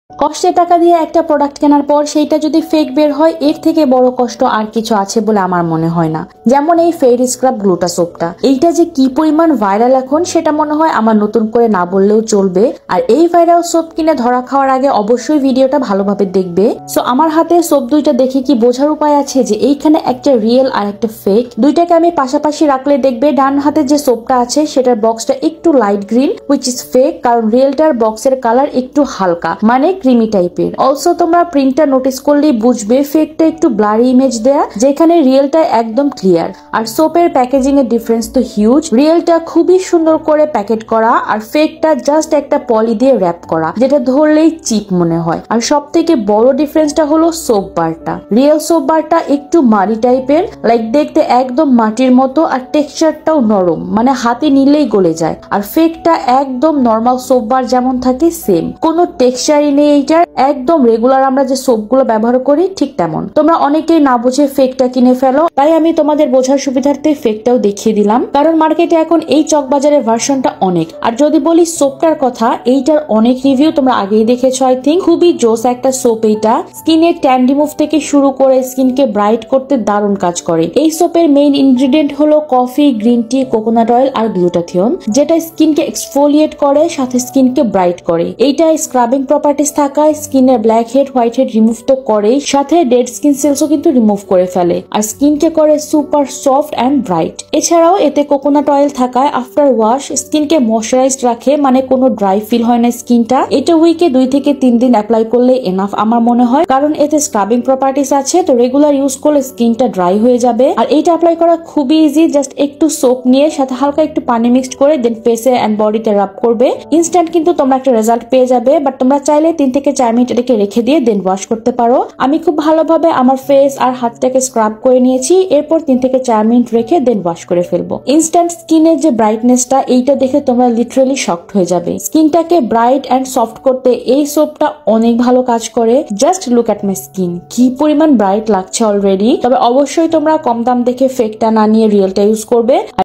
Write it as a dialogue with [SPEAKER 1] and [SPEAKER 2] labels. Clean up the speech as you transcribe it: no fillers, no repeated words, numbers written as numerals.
[SPEAKER 1] কষ্টের টাকা দিয়ে একটা প্রোডাক্ট কেনার পর সেইটা যদি ফেক বের হয়, এর থেকে বড় কষ্ট আর কিছু আছে বলে আমার মনে হয় না। যেমন এই ফেয়ার স্ক্রাব গ্লুটা সোপটা, এইটা যে কি পরিমাণ ভাইরাল এখন সেটা মনে হয় আমার নতুন করে না বললেও চলবে। আর এই ভাইরাল সোপ কিনে ধরা খাওয়ার আগে অবশ্যই ভিডিওটা ভালোভাবে দেখবে। সো আমার হাতে সোপ দুইটা দেখে কি বোঝার উপায় আছে যে এইখানে একটা রিয়েল আর একটা ফেক। দুইটাকে আমি পাশাপাশি রাখলে দেখবে ডান হাতে যে সোপটা আছে সেটার বক্সটা একটু light green, which is fake, কারণ রিয়েলটার বক্সের কালার একটু হালকা, মানে ক্রিমি টাইপের। অলসো তোমরা প্রিন্টটা নোটিস করলেই বুঝবে ফেকটা একটু ব্লারি ইমেজ দেয়া, যেখানে রিয়েলটা একদম ক্লিয়ার। আর সোপের প্যাকেজিং এর ডিফারেন্স তো হিউজ। রিয়েলটা খুবই সুন্দর করে প্যাকেট করা, আর ফেকটা জাস্ট একটা পলি দিয়ে র‍্যাপ করা, যেটা ধরলেই চিপ মনে হয়। আর সব থেকে বড় ডিফারেন্সটা হলো সোপ বারটা। রিয়েল সোপ বারটা একটু মাটি টাইপের, লাইক দেখতে একদম মাটির মতো, আর টেক্সচারটাও নরম, মানে হাতে নিলেই গলে যায়। আর ফেকটা একদম নর্মাল সোপ বার যেমন থাকে সেম, কোনো টেক্সচারই নেই এইটার, একদম রেগুলার আমরা যে সোপগুলো ব্যবহার করি ঠিক তেমন। তোমরা অনেকেই না বুঝে ফেকটা কিনে ফেলো, তাই আমি তোমাদের বোঝার সুবিধার্থে ফেকটাও দেখিয়ে দিলাম, কারণ মার্কেটে এখন এই চকবাজারের ভার্সনটা অনেক। আর যদি বলি সোপটার কথা, এইটার অনেক রিভিউ তোমরা আগেই দেখেছো আই থিঙ্ক। খুবই জোস একটা সোপ এইটা, স্কিনের ট্যান রিমুভ থেকে শুরু করে স্কিনকে ব্রাইট করতে দারুণ কাজ করে। এই সোপের মেইন ইনগ্রেডিয়েন্ট হলো coffee, green tea, coconut oil আর গ্লুটাথিয়ন, যেটা স্কিনকে এক্সফোলিয়েট করে, সাথে স্কিনকে ব্রাইট করে। এইটা স্ক্রাবিং প্রপার্টিস থাকায় স্কিনের black head, white head remove তো করেই, সাথে ডেড স্কিন সেলসও কিন্তু রিমুভ করে ফেলে, আর স্কিনকে করে সুপার সফট এন্ড ব্রাইট। এছাড়াও এতে কোকোনাট অয়েল থাকায় আফটার ওয়াশ স্কিনকে ময়শ্চারাইজড রাখে, মানে কোনো ড্রাই ফিল হয় না স্কিনটা। এটা উইকে 2 থেকে 3 দিন অ্যাপ্লাই করলে এনাফ আমার মনে হয়, কারণ এতে স্ক্রাবিং প্রপার্টিস আছে, তো রেগুলার ইউজ করলে স্কিনটা ড্রাই হয়ে যাবে। আর এইটা অ্যাপ্লাই করা খুবই ইজি, জাস্ট একটু সোপ নিয়ে সাথে হালকা একটু পানি মিক্সড করে দেন ফেসে এন্ড বডিতে রাব করবে। ইনস্ট্যান্ট কিন্তু তোমরা একটা রেজাল্ট পেয়ে যাবে, বাট তোমরা চাইলে 3 থেকে 4 মিনিট এটাকে রেখে দিয়ে দেন ওয়াশ করতে পারো। আমি খুব ভালোভাবে আমার ফেস আর হাতটাকে স্ক্রাব করে নিয়েছি, এরপর 3 থেকে 4 মিনিট রেখে দেন ওয়াশ করে ফেলবো। ইনস্ট্যান্ট স্কিনের যে ব্রাইটনেসটা, এইটা দেখে তোমরা লিটারালি শকড হয়ে যাবে। স্কিনটাকে ব্রাইট এন্ড সফট করতে এই সোপটা অনেক ভালো কাজ করে। Just look at my skin, কি পরিমাণ ব্রাইট লাগছে অলরেডি। তবে অবশ্যই তোমরা কম দাম দেখে ফেকটা না নিয়ে রিয়েলটা ইউজ করবে।